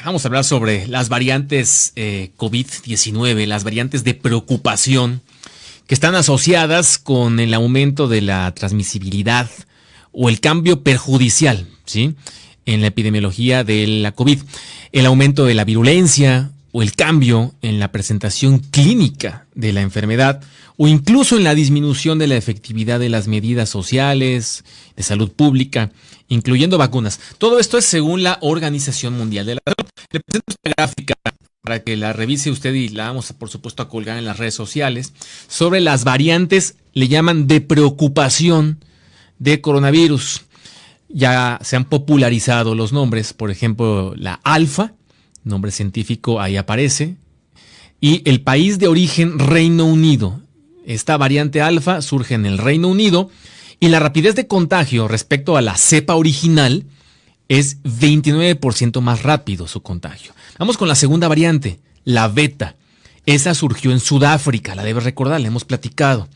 Vamos a hablar sobre las variantes COVID-19, las variantes de preocupación que están asociadas con el aumento de la transmisibilidad o el cambio perjudicial, ¿sí?, en la epidemiología de la COVID, el aumento de la virulencia o el cambio en la presentación clínica de la enfermedad o incluso en la disminución de la efectividad de las medidas sociales, de salud pública, incluyendo vacunas. Todo esto es según la Organización Mundial de la Salud. Le presento esta gráfica para que la revise usted y la vamos, por supuesto, a colgar en las redes sociales, sobre las variantes, le llaman de preocupación de coronavirus. Ya se han popularizado los nombres, por ejemplo, la alfa, nombre científico ahí aparece, y el país de origen Reino Unido. Esta variante alfa surge en el Reino Unido y la rapidez de contagio respecto a la cepa original es 29% más rápido su contagio. Vamos con la segunda variante, la beta. Esa surgió en Sudáfrica, la debes recordar, la hemos platicado.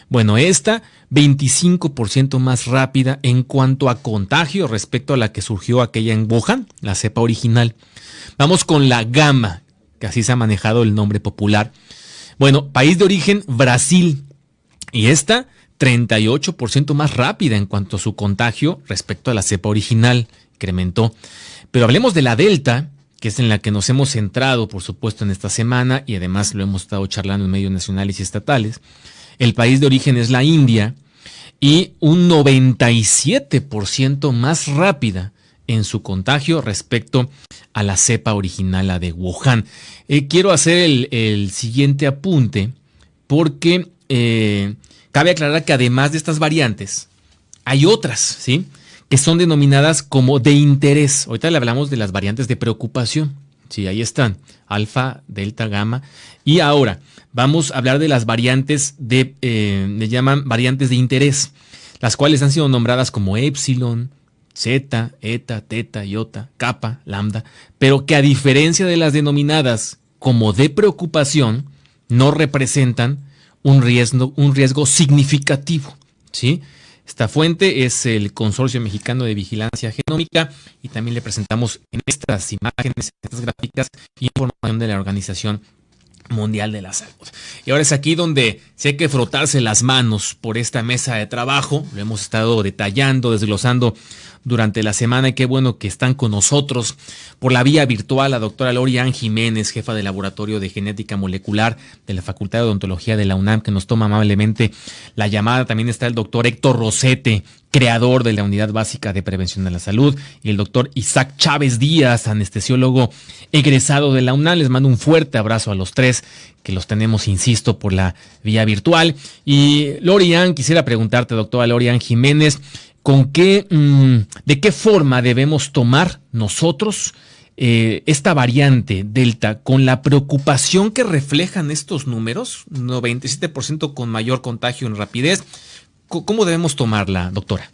Bueno, esta 25% más rápida en cuanto a contagio respecto a la que surgió aquella en Wuhan, la cepa original. Vamos con la gamma, que así se ha manejado el nombre popular. Bueno, país de origen Brasil. Y esta 38% más rápida en cuanto a su contagio respecto a la cepa original, incrementó. Pero hablemos de la Delta, que es en la que nos hemos centrado, por supuesto, en esta semana, y además lo hemos estado charlando en medios nacionales y estatales. El país de origen es la India y un 97% más rápida en su contagio respecto a la cepa original, la de Wuhan. Quiero hacer el siguiente apunte porque cabe aclarar que además de estas variantes hay otras, ¿sí?, que son denominadas como de interés. Ahorita le hablamos de las variantes de preocupación. Sí, ahí están, alfa, delta, gamma. Y ahora vamos a hablar de las variantes le llaman variantes de interés, las cuales han sido nombradas como epsilon, zeta, eta, teta, iota, kappa, lambda, pero que a diferencia de las denominadas como de preocupación, no representan un riesgo significativo, ¿sí? Esta fuente es el Consorcio Mexicano de Vigilancia Genómica y también le presentamos en estas imágenes, en estas gráficas, información de la Organización Mundial de la Salud. Y ahora es aquí donde sí hay que frotarse las manos por esta mesa de trabajo. Lo hemos estado detallando, desglosando durante la semana y qué bueno que están con nosotros por la vía virtual la doctora Lori-Ann Jiménez, jefa del Laboratorio de Genética Molecular de la Facultad de Odontología de la UNAM, que nos toma amablemente la llamada. También está el doctor Héctor Rosete, creador de la Unidad Básica de Prevención de la Salud, y el doctor Isaac Chávez Díaz, anestesiólogo egresado de la UNAM. Les mando un fuerte abrazo a los tres, que los tenemos, insisto, por la vía virtual. Y Lori-Ann, quisiera preguntarte, doctora Lori-Ann Jiménez, ¿de qué forma debemos tomar nosotros esta variante Delta con la preocupación que reflejan estos números, 97% con mayor contagio en rapidez? ¿Cómo debemos tomarla, doctora?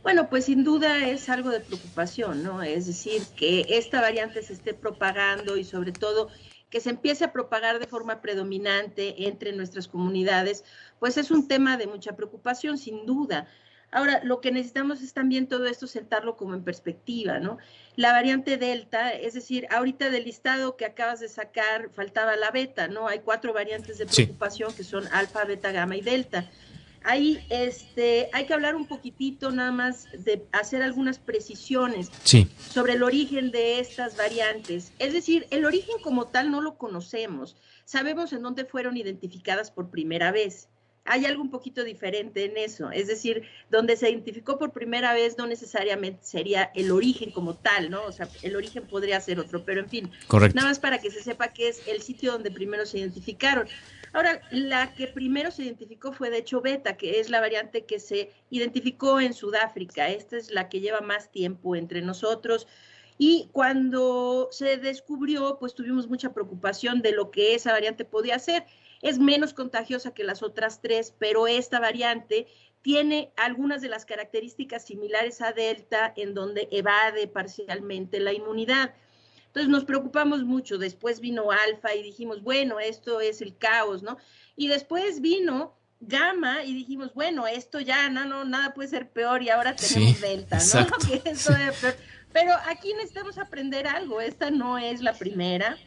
Bueno, pues sin duda es algo de preocupación, ¿no? Es decir, que esta variante se esté propagando y sobre todo que se empiece a propagar de forma predominante entre nuestras comunidades, pues es un tema de mucha preocupación, sin duda. Ahora, lo que necesitamos es también todo esto sentarlo como en perspectiva, ¿no? La variante Delta, es decir, ahorita del listado que acabas de sacar, faltaba la beta, ¿no? Hay 4 variantes de preocupación, sí, que son alfa, beta, gamma y delta. Ahí hay que hablar un poquitito nada más de hacer algunas precisiones, sí, sobre el origen de estas variantes. Es decir, el origen como tal no lo conocemos. Sabemos en dónde fueron identificadas por primera vez. Hay algo un poquito diferente en eso. Es decir, donde se identificó por primera vez no necesariamente sería el origen como tal, ¿no? O sea, el origen podría ser otro, pero en fin. Correcto. Nada más para que se sepa que es el sitio donde primero se identificaron. Ahora, la que primero se identificó fue de hecho beta, que es la variante que se identificó en Sudáfrica. Esta es la que lleva más tiempo entre nosotros. Y cuando se descubrió, pues tuvimos mucha preocupación de lo que esa variante podía hacer. Es menos contagiosa que las otras 3, pero esta variante tiene algunas de las características similares a Delta, en donde evade parcialmente la inmunidad. Entonces nos preocupamos mucho. Después vino Alfa y dijimos, bueno, esto es el caos, ¿no? Y después vino Gamma y dijimos, bueno, esto ya, no, nada puede ser peor, y ahora tenemos Delta, ¿no? Que eso es peor. Pero aquí necesitamos aprender algo. Esta no es la primera,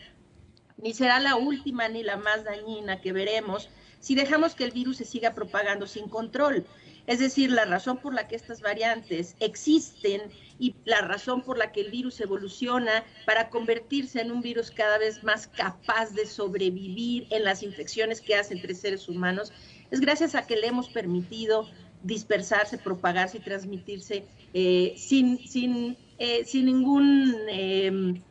ni será la última, ni la más dañina que veremos si dejamos que el virus se siga propagando sin control. Es decir, la razón por la que estas variantes existen y la razón por la que el virus evoluciona para convertirse en un virus cada vez más capaz de sobrevivir en las infecciones que hace entre seres humanos es gracias a que le hemos permitido dispersarse, propagarse y transmitirse sin ningún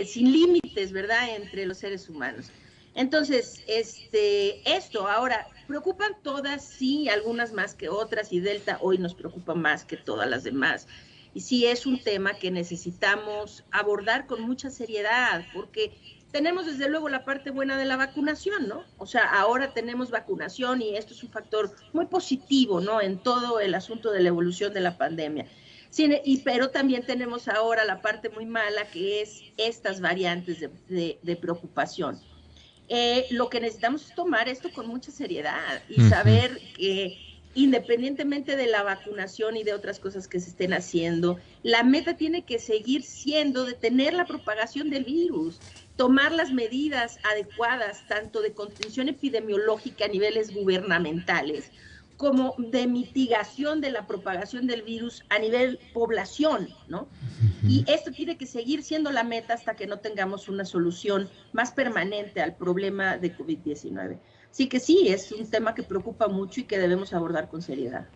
sin límites, ¿verdad?, entre los seres humanos. Entonces, esto ahora, preocupan todas, sí, algunas más que otras, y Delta hoy nos preocupa más que todas las demás. Y sí es un tema que necesitamos abordar con mucha seriedad, porque tenemos desde luego la parte buena de la vacunación, ¿no? O sea, ahora tenemos vacunación y esto es un factor muy positivo, ¿no?, en todo el asunto de la evolución de la pandemia. Sí, pero también tenemos ahora la parte muy mala, que es estas variantes de preocupación. Lo que necesitamos es tomar esto con mucha seriedad y saber que independientemente de la vacunación y de otras cosas que se estén haciendo, la meta tiene que seguir siendo detener la propagación del virus, tomar las medidas adecuadas, tanto de contención epidemiológica a niveles gubernamentales, como de mitigación de la propagación del virus a nivel población, ¿no? Y esto tiene que seguir siendo la meta hasta que no tengamos una solución más permanente al problema de COVID-19. Así que sí, es un tema que preocupa mucho y que debemos abordar con seriedad.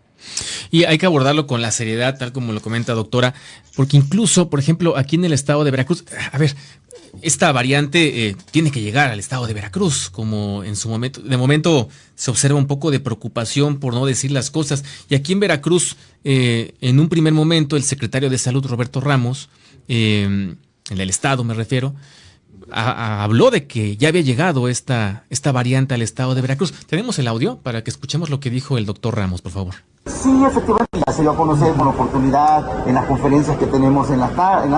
Y hay que abordarlo con la seriedad, tal como lo comenta doctora, porque incluso, por ejemplo, aquí en el estado de Veracruz, a ver, esta variante tiene que llegar al estado de Veracruz, como en su momento, de momento se observa un poco de preocupación por no decir las cosas. Y aquí en Veracruz, en un primer momento, el secretario de Salud, Roberto Ramos, en el estado me refiero, habló de que ya había llegado esta variante al estado de Veracruz. ¿Tenemos el audio para que escuchemos lo que dijo el doctor Ramos, por favor? Sí, efectivamente, ya se dio a conocer con oportunidad en las conferencias que tenemos en las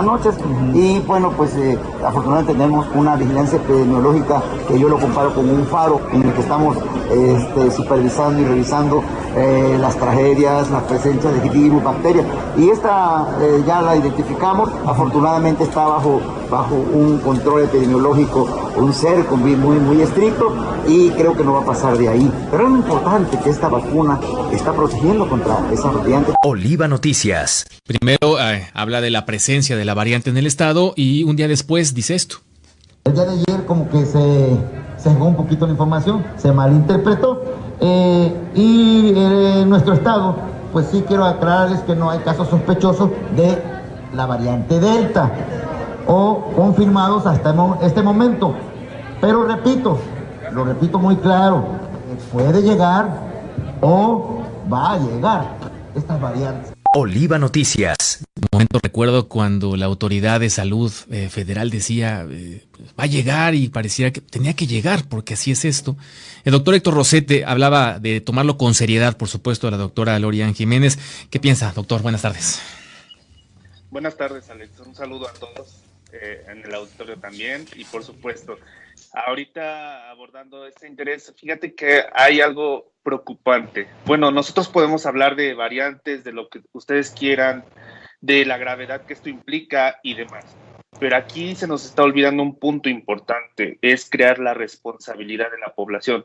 noches y bueno, pues afortunadamente tenemos una vigilancia epidemiológica que yo lo comparo con un faro en el que estamos supervisando y revisando las tragedias, las presencias de virus, bacterias, y esta ya la identificamos, afortunadamente está bajo un control epidemiológico, un cerco muy estricto, y creo que no va a pasar de ahí. Pero es muy importante que esta vacuna está protegiendo contra esa variante. Oliva Noticias. Primero habla de la presencia de la variante en el estado y un día después dice esto. El día de ayer como que se sesgó un poquito la información, se malinterpretó, y en nuestro estado, pues sí quiero aclararles que no hay casos sospechosos de la variante Delta o confirmados hasta este momento. Pero lo repito muy claro, puede llegar o va a llegar estas variantes. Oliva Noticias. Un momento recuerdo cuando la autoridad de salud federal decía va a llegar, y pareciera que tenía que llegar porque así es esto. El doctor Héctor Rosete hablaba de tomarlo con seriedad, por supuesto, a la doctora Lorian Jiménez. ¿Qué piensa, doctor? Buenas tardes. Buenas tardes, Alex. Un saludo a todos en el auditorio también, y por supuesto, ahorita abordando este interés, fíjate que hay algo preocupante. Bueno, nosotros podemos hablar de variantes, de lo que ustedes quieran, de la gravedad que esto implica y demás, pero aquí se nos está olvidando un punto importante, es crear la responsabilidad de la población.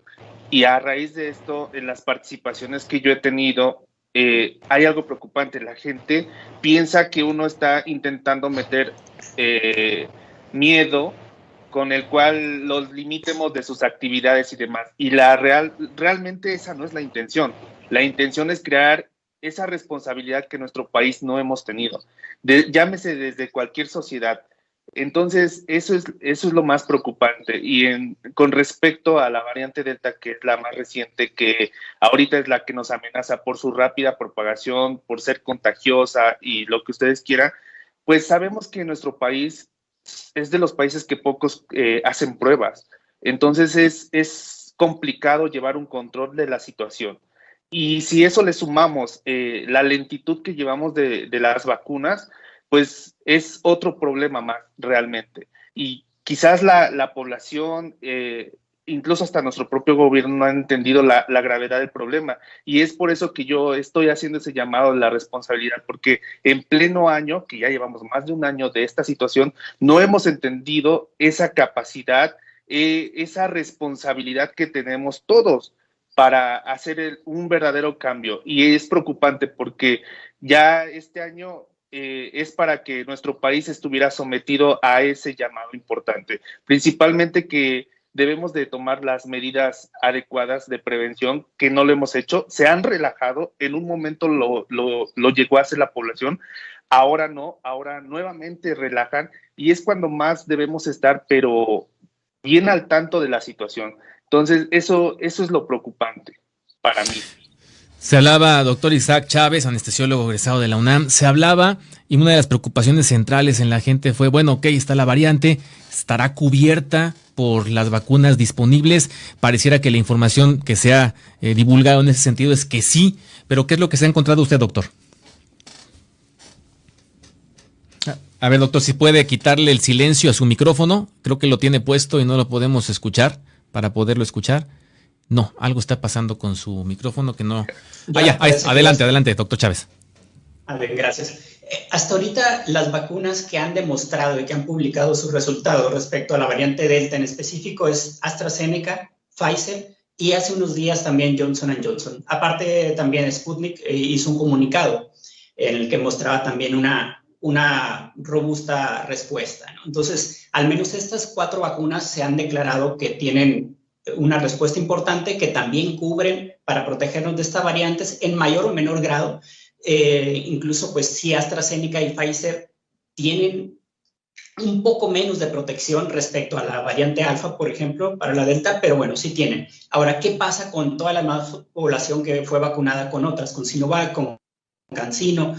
Y a raíz de esto, en las participaciones que yo he tenido, hay algo preocupante. La gente piensa que uno está intentando meter miedo con el cual los limitemos de sus actividades y demás. Y realmente esa no es la intención. La intención es crear esa responsabilidad que nuestro país no hemos tenido. Llámese desde cualquier sociedad. Entonces, eso es lo más preocupante. Y con respecto a la variante Delta, que es la más reciente, que ahorita es la que nos amenaza por su rápida propagación, por ser contagiosa y lo que ustedes quieran, pues sabemos que nuestro país es de los países que pocos hacen pruebas. Entonces, es complicado llevar un control de la situación. Y si eso le sumamos la lentitud que llevamos de las vacunas, pues es otro problema más realmente. Y quizás la población incluso hasta nuestro propio gobierno no ha entendido la gravedad del problema. Y es por eso que yo estoy haciendo ese llamado de la responsabilidad, porque en pleno año, que ya llevamos más de un año de esta situación, no hemos entendido esa capacidad, esa responsabilidad que tenemos todos para hacer un verdadero cambio. Y es preocupante porque ya este año es para que nuestro país estuviera sometido a ese llamado importante, principalmente que debemos de tomar las medidas adecuadas de prevención, que no lo hemos hecho, se han relajado, en un momento lo llegó a hacer la población, ahora no, ahora nuevamente relajan, y es cuando más debemos estar, pero bien al tanto de la situación. Entonces, eso es lo preocupante para mí. Se hablaba, doctor Isaac Chávez, anestesiólogo egresado de la UNAM, se hablaba y una de las preocupaciones centrales en la gente fue, bueno, ok, está la variante, estará cubierta por las vacunas disponibles. Pareciera que la información que se ha divulgado en ese sentido es que sí, pero ¿qué es lo que se ha encontrado usted, doctor? A ver, doctor, si puede quitarle el silencio a su micrófono, creo que lo tiene puesto y no lo podemos escuchar para poderlo escuchar. No, algo está pasando con su micrófono que no... Adelante, doctor Chávez. A ver, gracias. Hasta ahorita las vacunas que han demostrado y que han publicado sus resultados respecto a la variante Delta en específico es AstraZeneca, Pfizer y hace unos días también Johnson & Johnson. Aparte también Sputnik hizo un comunicado en el que mostraba también una robusta respuesta, ¿no? Entonces, al menos estas 4 vacunas se han declarado que tienen una respuesta importante, que también cubren para protegernos de estas variantes en mayor o menor grado. Incluso, pues, si AstraZeneca y Pfizer tienen un poco menos de protección respecto a la variante alfa, por ejemplo, para la delta, pero bueno, sí tienen. Ahora, ¿qué pasa con toda la demás población que fue vacunada con otras, con Sinovac, con CanSino?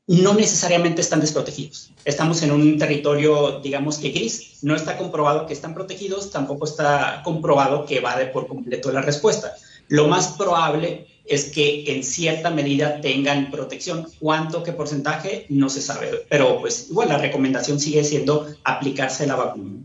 No necesariamente están desprotegidos. Estamos en un territorio, digamos que gris. No está comprobado que están protegidos, tampoco está comprobado que evade por completo la respuesta. Lo más probable es que en cierta medida tengan protección. ¿Cuánto, qué porcentaje? No se sabe. Pero pues igual la recomendación sigue siendo aplicarse la vacuna.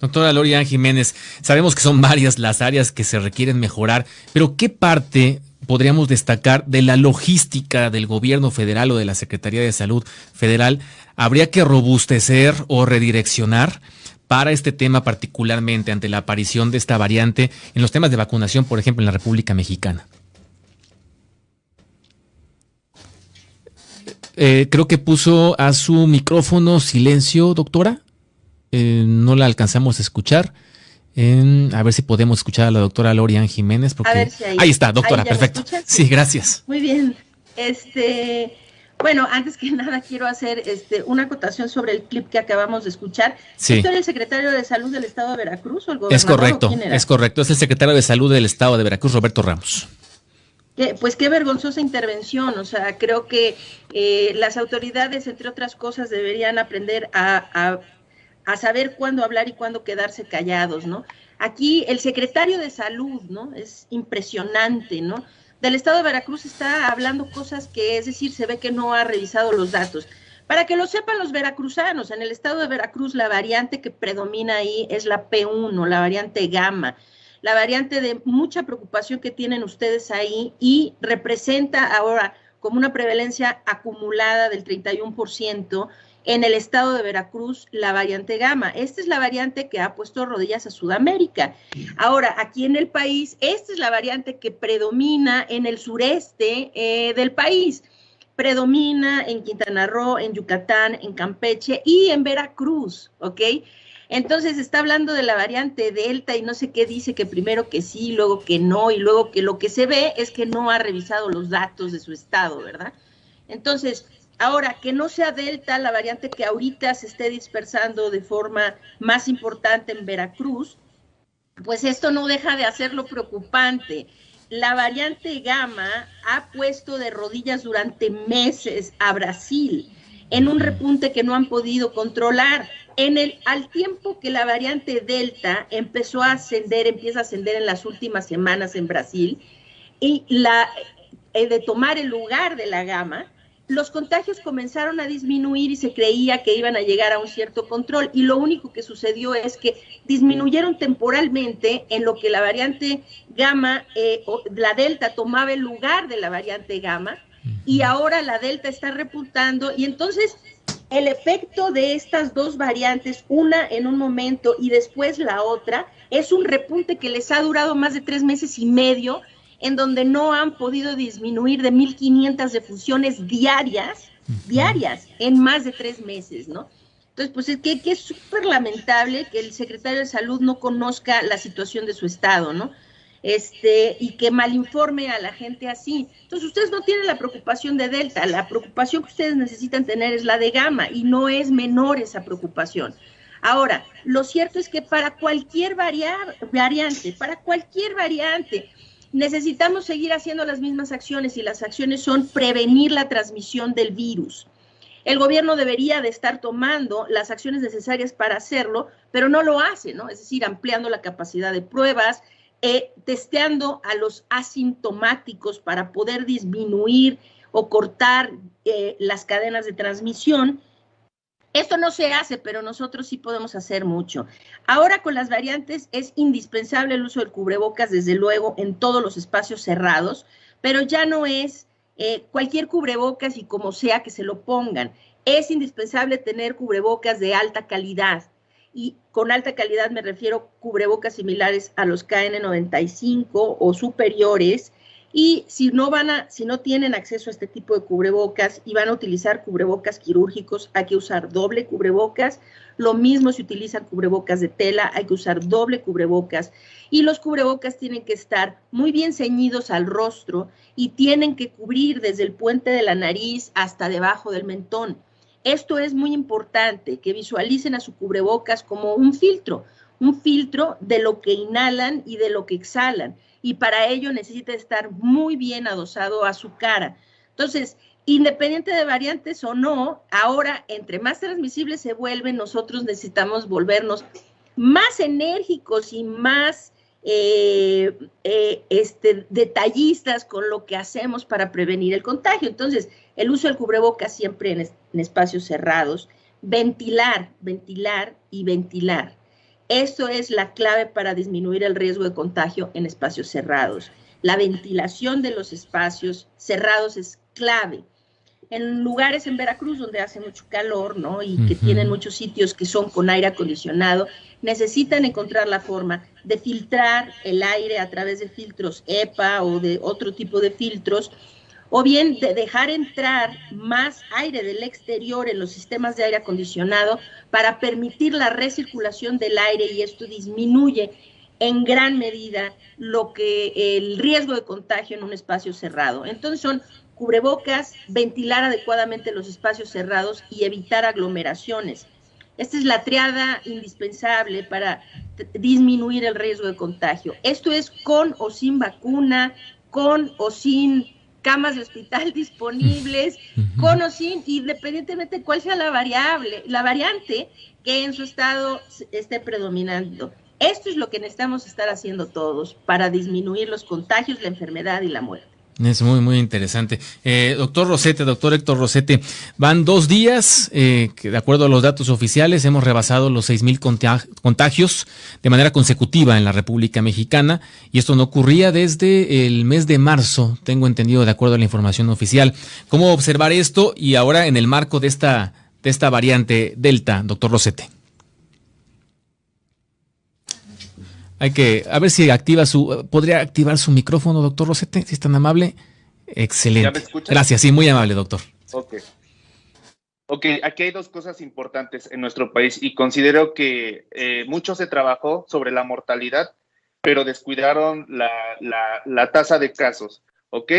Doctora Lorian Jiménez, sabemos que son varias las áreas que se requieren mejorar, pero ¿qué parte podríamos destacar de la logística del gobierno federal o de la Secretaría de Salud Federal habría que robustecer o redireccionar para este tema, particularmente ante la aparición de esta variante en los temas de vacunación, por ejemplo, en la República Mexicana? Creo que puso a su micrófono silencio, doctora. No la alcanzamos a escuchar. A ver si podemos escuchar a la doctora Lorian Jiménez. Porque... A ver si ahí está, doctora, perfecto. Sí, gracias. Muy bien. Bueno, antes que nada quiero hacer una acotación sobre el clip que acabamos de escuchar. Sí. ¿Esto era el secretario de Salud del Estado de Veracruz o el gobernador? Es correcto, ¿Quién era? es correcto. Es el secretario de Salud del Estado de Veracruz, Roberto Ramos. Pues qué vergonzosa intervención. O sea, creo que las autoridades, entre otras cosas, deberían aprender a saber cuándo hablar y cuándo quedarse callados, ¿no? Aquí el secretario de Salud, ¿no? Es impresionante, ¿no? Del Estado de Veracruz está hablando cosas que, es decir, se ve que no ha revisado los datos. Para que lo sepan los veracruzanos, en el Estado de Veracruz la variante que predomina ahí es la P1, la variante gamma, la variante de mucha preocupación que tienen ustedes ahí y representa ahora como una prevalencia acumulada del 31%, en el estado de Veracruz, la variante gamma. Esta es la variante que ha puesto rodillas a Sudamérica. Ahora, aquí en el país, esta es la variante que predomina en el sureste del país. Predomina en Quintana Roo, en Yucatán, en Campeche y en Veracruz, ¿ok? Entonces está hablando de la variante Delta y no sé qué dice, que primero que sí, luego que no, y luego que lo que se ve es que no ha revisado los datos de su estado, ¿verdad? Entonces, ahora, que no sea Delta la variante que ahorita se esté dispersando de forma más importante en Veracruz, pues esto no deja de hacerlo preocupante. La variante Gamma ha puesto de rodillas durante meses a Brasil en un repunte que no han podido controlar. Al tiempo que la variante Delta empieza a ascender en las últimas semanas en Brasil, y de tomar el lugar de la Gamma, los contagios comenzaron a disminuir y se creía que iban a llegar a un cierto control, y lo único que sucedió es que disminuyeron temporalmente en lo que la variante gamma, la delta tomaba el lugar de la variante gamma, y ahora la delta está repuntando, y entonces el efecto de estas dos variantes, una en un momento y después la otra, es un repunte que les ha durado más de 3 meses y medio, en donde no han podido disminuir de 1.500 defunciones diarias en más de 3 meses, ¿no? Entonces, pues es que es súper lamentable que el secretario de Salud no conozca la situación de su estado, ¿no? Y que malinforme a la gente así. Entonces, ustedes no tienen la preocupación de Delta, la preocupación que ustedes necesitan tener es la de Gamma, y no es menor esa preocupación. Ahora, lo cierto es que para cualquier variante, necesitamos seguir haciendo las mismas acciones, y las acciones son prevenir la transmisión del virus. El gobierno debería de estar tomando las acciones necesarias para hacerlo, pero no lo hace, ¿no? Es decir, ampliando la capacidad de pruebas, testeando a los asintomáticos para poder disminuir o cortar las cadenas de transmisión. Esto no se hace, pero nosotros sí podemos hacer mucho. Ahora, con las variantes es indispensable el uso del cubrebocas, desde luego, en todos los espacios cerrados, pero ya no es cualquier cubrebocas y como sea que se lo pongan. Es indispensable tener cubrebocas de alta calidad, y con alta calidad me refiero a cubrebocas similares a los KN95 o superiores. Y si no tienen acceso a este tipo de cubrebocas y van a utilizar cubrebocas quirúrgicos, hay que usar doble cubrebocas. Lo mismo si utilizan cubrebocas de tela, hay que usar doble cubrebocas. Y los cubrebocas tienen que estar muy bien ceñidos al rostro y tienen que cubrir desde el puente de la nariz hasta debajo del mentón. Esto es muy importante, que visualicen a su cubrebocas como un filtro de lo que inhalan y de lo que exhalan. Y para ello necesita estar muy bien adosado a su cara. Entonces, independiente de variantes o no, ahora, entre más transmisibles se vuelven, nosotros necesitamos volvernos más enérgicos y más detallistas con lo que hacemos para prevenir el contagio. Entonces, el uso del cubrebocas siempre en espacios cerrados, ventilar y ventilar. Esto es la clave para disminuir el riesgo de contagio en espacios cerrados. La ventilación de los espacios cerrados es clave. En lugares en Veracruz donde hace mucho calor, ¿no? Y que tienen muchos sitios que son con aire acondicionado, necesitan encontrar la forma de filtrar el aire a través de filtros EPA o de otro tipo de filtros, o bien de dejar entrar más aire del exterior en los sistemas de aire acondicionado para permitir la recirculación del aire, y esto disminuye en gran medida el riesgo de contagio en un espacio cerrado. Entonces son cubrebocas, ventilar adecuadamente los espacios cerrados y evitar aglomeraciones. Esta es la triada indispensable para disminuir el riesgo de contagio. Esto es con o sin vacuna, con o sin camas de hospital disponibles, con o sin, independientemente de cuál sea la variante que en su estado esté predominando. Esto es lo que necesitamos estar haciendo todos para disminuir los contagios, la enfermedad y la muerte. Es muy, muy interesante. Doctor Héctor Rosete, van 2 días que, de acuerdo a los datos oficiales, hemos rebasado los 6,000 contagios de manera consecutiva en la República Mexicana, y esto no ocurría desde el mes de marzo, tengo entendido, de acuerdo a la información oficial. ¿Cómo observar esto y ahora en el marco de esta variante Delta, doctor Rosete? Hay que, a ver si podría activar su micrófono, doctor Rosete, si es tan amable. Excelente. ¿Ya me escuchas? Gracias, sí, muy amable, doctor. Ok, aquí hay 2 cosas importantes en nuestro país, y considero que mucho se trabajó sobre la mortalidad, pero descuidaron la tasa de casos, ¿ok?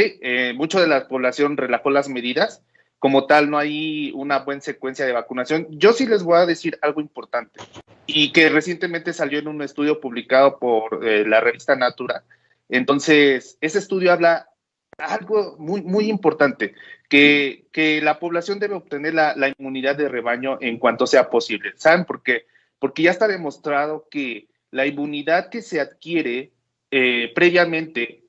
Mucho de la población relajó las medidas. Como tal, no hay una buena secuencia de vacunación. Yo sí les voy a decir algo importante, y que recientemente salió en un estudio publicado por la revista Natura. Entonces, ese estudio habla algo muy, muy importante, que la población debe obtener la inmunidad de rebaño en cuanto sea posible. ¿Saben por qué? Porque ya está demostrado que la inmunidad que se adquiere previamente,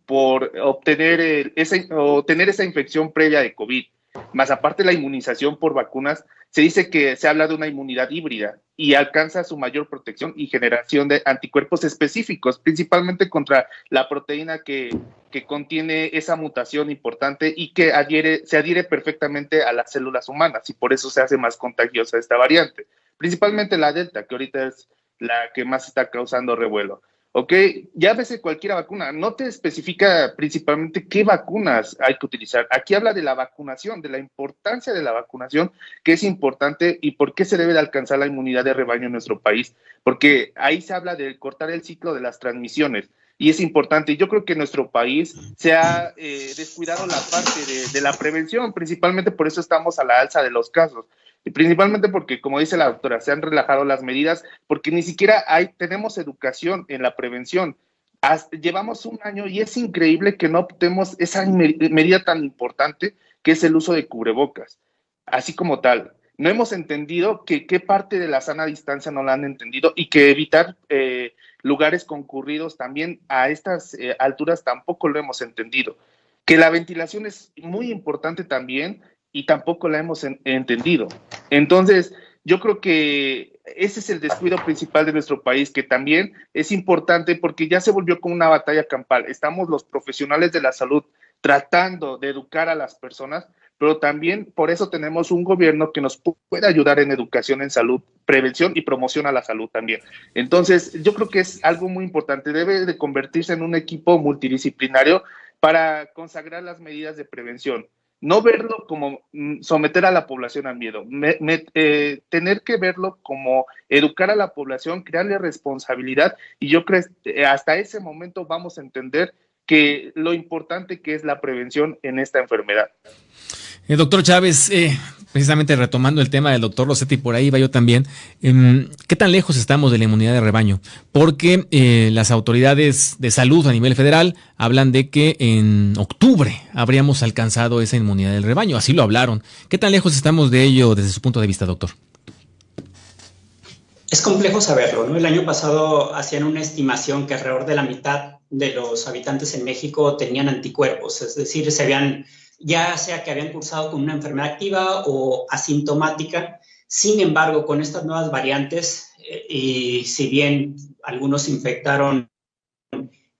por obtener o tener esa infección previa de COVID. Más aparte de la inmunización por vacunas, se dice que se habla de una inmunidad híbrida y alcanza su mayor protección y generación de anticuerpos específicos, principalmente contra la proteína que contiene esa mutación importante y que se adhiere perfectamente a las células humanas, y por eso se hace más contagiosa esta variante, principalmente la Delta, que ahorita es la que más está causando revuelo. Ok, ya ves cualquier vacuna, no te especifica principalmente qué vacunas hay que utilizar. Aquí habla de la vacunación, de la importancia de la vacunación, que es importante y por qué se debe de alcanzar la inmunidad de rebaño en nuestro país, porque ahí se habla de cortar el ciclo de las transmisiones y es importante. Yo creo que nuestro país se ha descuidado la parte de la prevención, principalmente por eso estamos a la alza de los casos. Y principalmente porque, como dice la doctora, se han relajado las medidas, porque ni siquiera tenemos educación en la prevención. Llevamos un año y es increíble que no optemos esa medida tan importante que es el uso de cubrebocas, así como tal. No hemos entendido qué parte de la sana distancia no la han entendido y que evitar lugares concurridos también a estas alturas tampoco lo hemos entendido. Que la ventilación es muy importante también y tampoco la hemos entendido. Entonces, yo creo que ese es el descuido principal de nuestro país, que también es importante porque ya se volvió como una batalla campal. Estamos los profesionales de la salud tratando de educar a las personas, pero también por eso tenemos un gobierno que nos puede ayudar en educación en salud, prevención y promoción a la salud también. Entonces, yo creo que es algo muy importante. Debe de convertirse en un equipo multidisciplinario para consagrar las medidas de prevención. No verlo como someter a la población al miedo, tener que verlo como educar a la población, crearle responsabilidad, y yo creo que hasta ese momento vamos a entender que lo importante que es la prevención en esta enfermedad. Doctor Chávez, precisamente retomando el tema del doctor Rossetti, por ahí va yo también, ¿qué tan lejos estamos de la inmunidad de rebaño? Porque las autoridades de salud a nivel federal hablan de que en octubre habríamos alcanzado esa inmunidad del rebaño, así lo hablaron. ¿Qué tan lejos estamos de ello desde su punto de vista, doctor? Es complejo saberlo, ¿no? El año pasado hacían una estimación que alrededor de la mitad de los habitantes en México tenían anticuerpos, es decir, ya sea que habían cursado con una enfermedad activa o asintomática. Sin embargo, con estas nuevas variantes, y si bien algunos se infectaron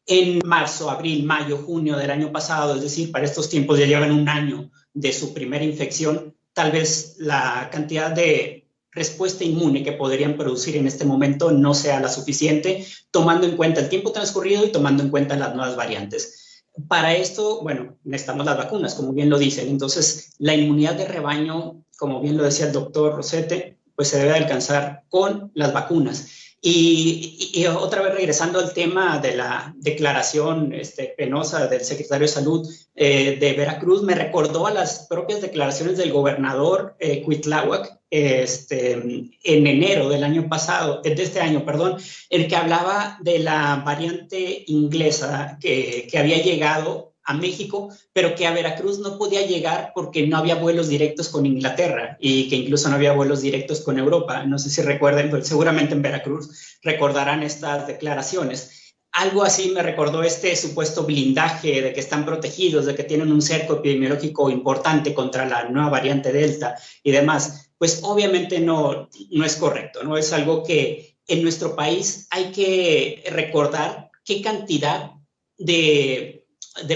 en marzo, abril, mayo, junio del año pasado, es decir, para estos tiempos ya llevan un año de su primera infección, tal vez la cantidad de respuesta inmune que podrían producir en este momento no sea la suficiente, tomando en cuenta el tiempo transcurrido y tomando en cuenta las nuevas variantes. Para esto, bueno, necesitamos las vacunas, como bien lo dicen. Entonces, la inmunidad de rebaño, como bien lo decía el doctor Rossetti, pues se debe alcanzar con las vacunas. Y otra vez regresando al tema de la declaración penosa del secretario de Salud de Veracruz, me recordó a las propias declaraciones del gobernador Cuitláhuac en enero del año pasado, de este año, perdón, el que hablaba de la variante inglesa que había llegado a México, pero que a Veracruz no podía llegar porque no había vuelos directos con Inglaterra y que incluso no había vuelos directos con Europa. No sé si recuerden, pero seguramente en Veracruz recordarán estas declaraciones. Algo así me recordó este supuesto blindaje de que están protegidos, de que tienen un cerco epidemiológico importante contra la nueva variante Delta y demás. Pues obviamente no es correcto, ¿no? Es algo que en nuestro país hay que recordar qué cantidad de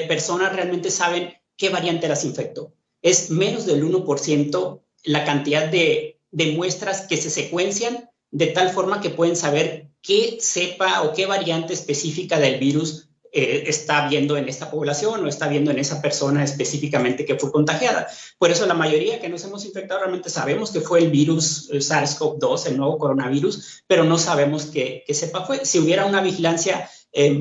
personas realmente saben qué variante las infectó. Es menos del 1% la cantidad de muestras que se secuencian de tal forma que pueden saber qué cepa o qué variante específica del virus está viendo en esta población o está viendo en esa persona específicamente que fue contagiada. Por eso la mayoría que nos hemos infectado realmente sabemos que fue el virus SARS-CoV-2, el nuevo coronavirus, pero no sabemos qué cepa fue. Si hubiera una vigilancia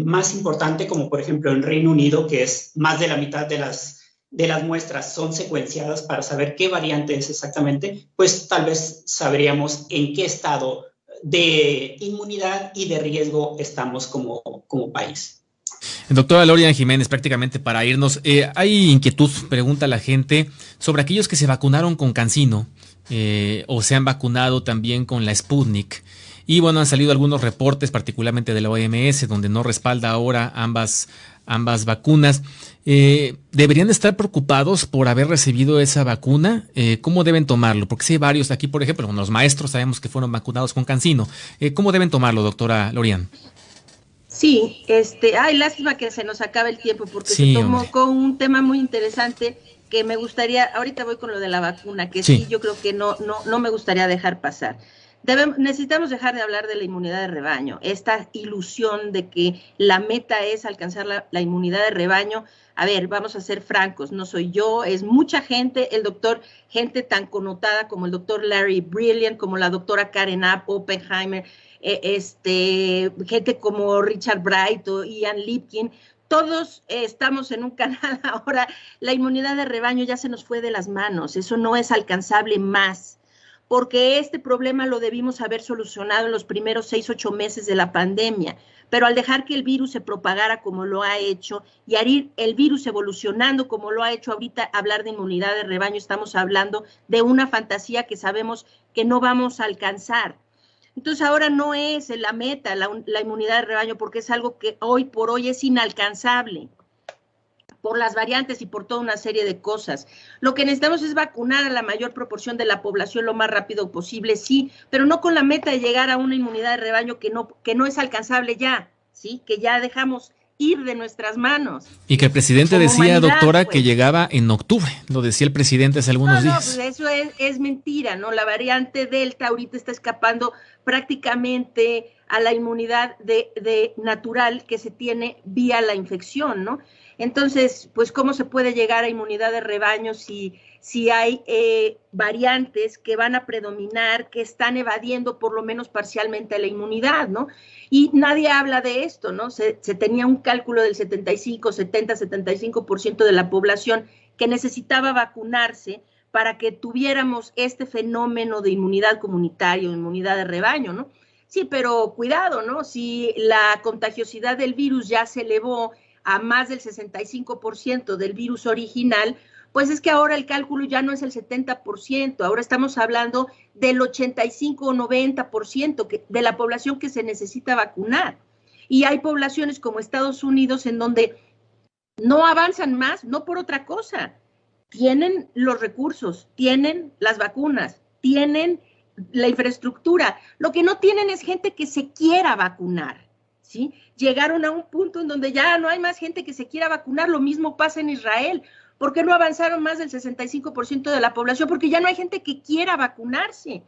más importante, como por ejemplo en Reino Unido, que es más de la mitad de las muestras son secuenciadas para saber qué variante es exactamente, pues tal vez sabríamos en qué estado de inmunidad y de riesgo estamos como país. Doctora Lorian Jiménez, prácticamente para irnos, hay inquietud, pregunta la gente, sobre aquellos que se vacunaron con CanSino o se han vacunado también con la Sputnik. Y bueno, han salido algunos reportes, particularmente de la OMS, donde no respalda ahora ambas vacunas. ¿Deberían estar preocupados por haber recibido esa vacuna? ¿Cómo deben tomarlo? Porque si hay varios aquí, por ejemplo, los maestros sabemos que fueron vacunados con CanSino. ¿Cómo deben tomarlo, doctora Lorian? Sí, lástima que se nos acabe el tiempo, porque sí, se tomó hombre. con un tema muy interesante que me gustaría, ahorita voy con lo de la vacuna, que sí yo creo que no me gustaría dejar pasar. Necesitamos dejar de hablar de la inmunidad de rebaño, esta ilusión de que la meta es alcanzar la inmunidad de rebaño. A ver, vamos a ser francos, no soy yo, es mucha gente, gente tan connotada como el doctor Larry Brilliant, como la doctora Karen Oppenheimer, gente como Richard Bright o Ian Lipkin. Todos estamos en un canal ahora. La inmunidad de rebaño ya se nos fue de las manos, eso no es alcanzable más, porque este problema lo debimos haber solucionado en los primeros 6, 8 meses de la pandemia, pero al dejar que el virus se propagara como lo ha hecho y el virus evolucionando como lo ha hecho ahorita, hablar de inmunidad de rebaño, estamos hablando de una fantasía que sabemos que no vamos a alcanzar. Entonces ahora no es la meta la inmunidad de rebaño, porque es algo que hoy por hoy es inalcanzable por las variantes y por toda una serie de cosas. Lo que necesitamos es vacunar a la mayor proporción de la población lo más rápido posible, sí, pero no con la meta de llegar a una inmunidad de rebaño que no es alcanzable ya, ¿sí? Que ya dejamos ir de nuestras manos. Y que el presidente Como decía, humanidad, doctora, pues, que llegaba en octubre, lo decía el presidente hace algunos días. Pues eso es mentira, ¿no? La variante Delta ahorita está escapando prácticamente a la inmunidad de natural que se tiene vía la infección, ¿no? Entonces, pues, ¿cómo se puede llegar a inmunidad de rebaño si hay variantes que van a predominar, que están evadiendo por lo menos parcialmente la inmunidad, ¿no? Y nadie habla de esto, ¿no? Se tenía un cálculo del 75% de la población que necesitaba vacunarse para que tuviéramos este fenómeno de inmunidad comunitaria, inmunidad de rebaño, ¿no? Sí, pero cuidado, ¿no? Si la contagiosidad del virus ya se elevó a más del 65% del virus original, pues es que ahora el cálculo ya no es el 70%, ahora estamos hablando del 85 o 90% de la población que se necesita vacunar. Y hay poblaciones como Estados Unidos en donde no avanzan más, no por otra cosa. Tienen los recursos, tienen las vacunas, tienen la infraestructura. Lo que no tienen es gente que se quiera vacunar, ¿sí? Llegaron a un punto en donde ya no hay más gente que se quiera vacunar. Lo mismo pasa en Israel. ¿Por qué no avanzaron más del 65% de la población? Porque ya no hay gente que quiera vacunarse.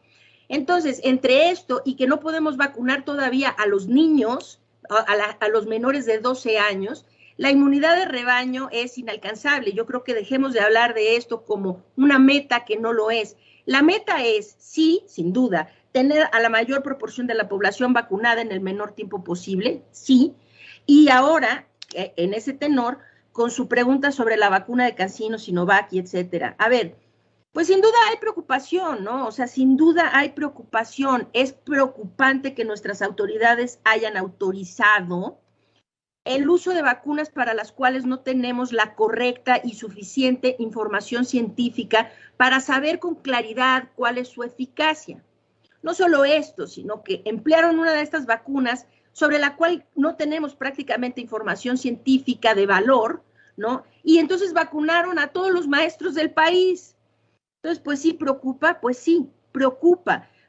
Entonces, entre esto y que no podemos vacunar todavía a los niños, a los menores de 12 años, la inmunidad de rebaño es inalcanzable. Yo creo que dejemos de hablar de esto como una meta que no lo es. La meta es, sí, sin duda, tener a la mayor proporción de la población vacunada en el menor tiempo posible, sí. Y ahora, en ese tenor, con su pregunta sobre la vacuna de CanSino, Sinovac y etcétera. A ver, pues sin duda hay preocupación, ¿no? O sea, sin duda hay preocupación. Es preocupante que nuestras autoridades hayan autorizado el uso de vacunas para las cuales no tenemos la correcta y suficiente información científica para saber con claridad cuál es su eficacia. No solo esto, sino que emplearon una de estas vacunas sobre la cual no tenemos prácticamente información científica de valor, ¿no? Y entonces vacunaron a todos los maestros del país. Entonces, pues sí, preocupa,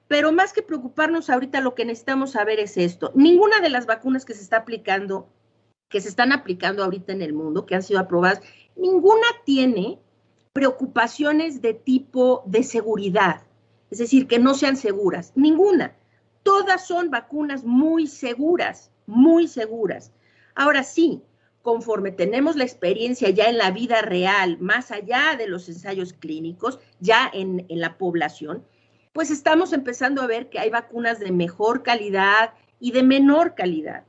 pero más que preocuparnos ahorita, lo que necesitamos saber es esto. Ninguna de las vacunas que se están aplicando ahorita en el mundo, que han sido aprobadas, ninguna tiene preocupaciones de tipo de seguridad, es decir, que no sean seguras, ninguna. Todas son vacunas muy seguras, muy seguras. Ahora sí, conforme tenemos la experiencia ya en la vida real, más allá de los ensayos clínicos, ya en la población, pues estamos empezando a ver que hay vacunas de mejor calidad y de menor calidad.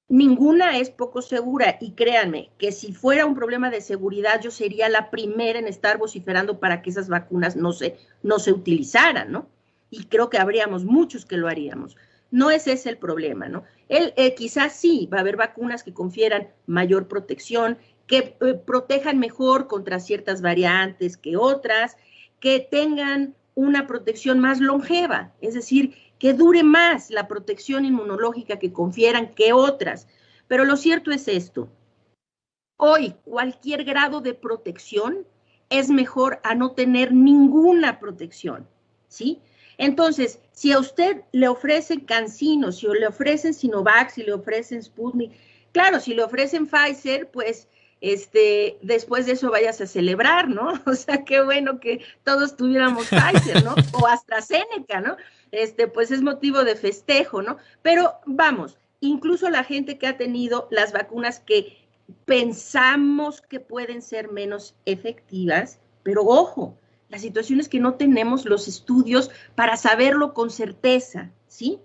Ninguna es poco segura y créanme que si fuera un problema de seguridad yo sería la primera en estar vociferando para que esas vacunas no se utilizaran, ¿no? Y creo que habríamos muchos que lo haríamos. No es ese el problema, ¿no? Quizás sí va a haber vacunas que confieran mayor protección, que protejan mejor contra ciertas variantes que otras, que tengan una protección más longeva, es decir, que dure más la protección inmunológica que confieran que otras. Pero lo cierto es esto. Hoy, cualquier grado de protección es mejor a no tener ninguna protección, ¿sí? Entonces, si a usted le ofrecen CanSino, si le ofrecen Sinovac, si le ofrecen Sputnik, claro, si le ofrecen Pfizer, pues después de eso vayas a celebrar, ¿no? O sea, qué bueno que todos tuviéramos Pfizer, ¿no? O AstraZeneca, ¿no? Pues es motivo de festejo, ¿no? Pero vamos, incluso la gente que ha tenido las vacunas que pensamos que pueden ser menos efectivas, pero ojo, la situación es que no tenemos los estudios para saberlo con certeza, ¿sí?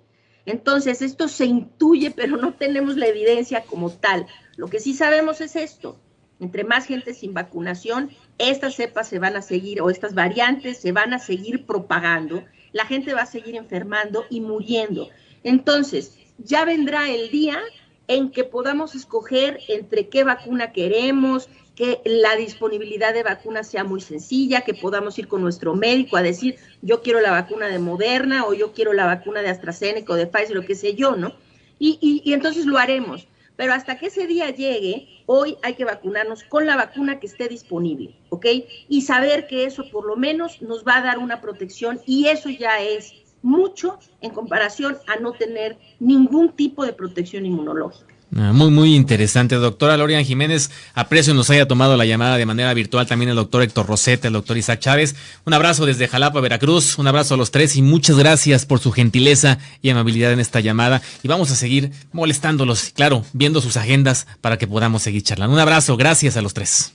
Entonces, esto se intuye, pero no tenemos la evidencia como tal. Lo que sí sabemos es esto: entre más gente sin vacunación, estas cepas se van a seguir, o estas variantes se van a seguir propagando, la gente va a seguir enfermando y muriendo. Entonces, ya vendrá el día en que podamos escoger entre qué vacuna queremos, que la disponibilidad de vacunas sea muy sencilla, que podamos ir con nuestro médico a decir, yo quiero la vacuna de Moderna, o yo quiero la vacuna de AstraZeneca o de Pfizer, lo que sé yo, ¿no? Y entonces lo haremos. Pero hasta que ese día llegue, hoy hay que vacunarnos con la vacuna que esté disponible, ¿ok? Y saber que eso por lo menos nos va a dar una protección, y eso ya es mucho en comparación a no tener ningún tipo de protección inmunológica. Muy, muy interesante, doctora Lorian Jiménez. Aprecio nos haya tomado la llamada de manera virtual también el doctor Héctor Rosetta, el doctor Isaac Chávez. Un abrazo desde Jalapa, Veracruz. Un abrazo a los tres y muchas gracias por su gentileza y amabilidad en esta llamada. Y vamos a seguir molestándolos, claro, viendo sus agendas para que podamos seguir charlando. Un abrazo, gracias a los tres.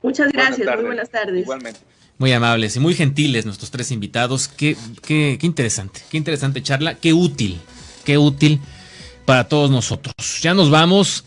Muchas gracias, muy buenas tardes. Igualmente. Muy amables y muy gentiles nuestros tres invitados. Qué interesante charla, qué útil para todos nosotros. Ya nos vamos.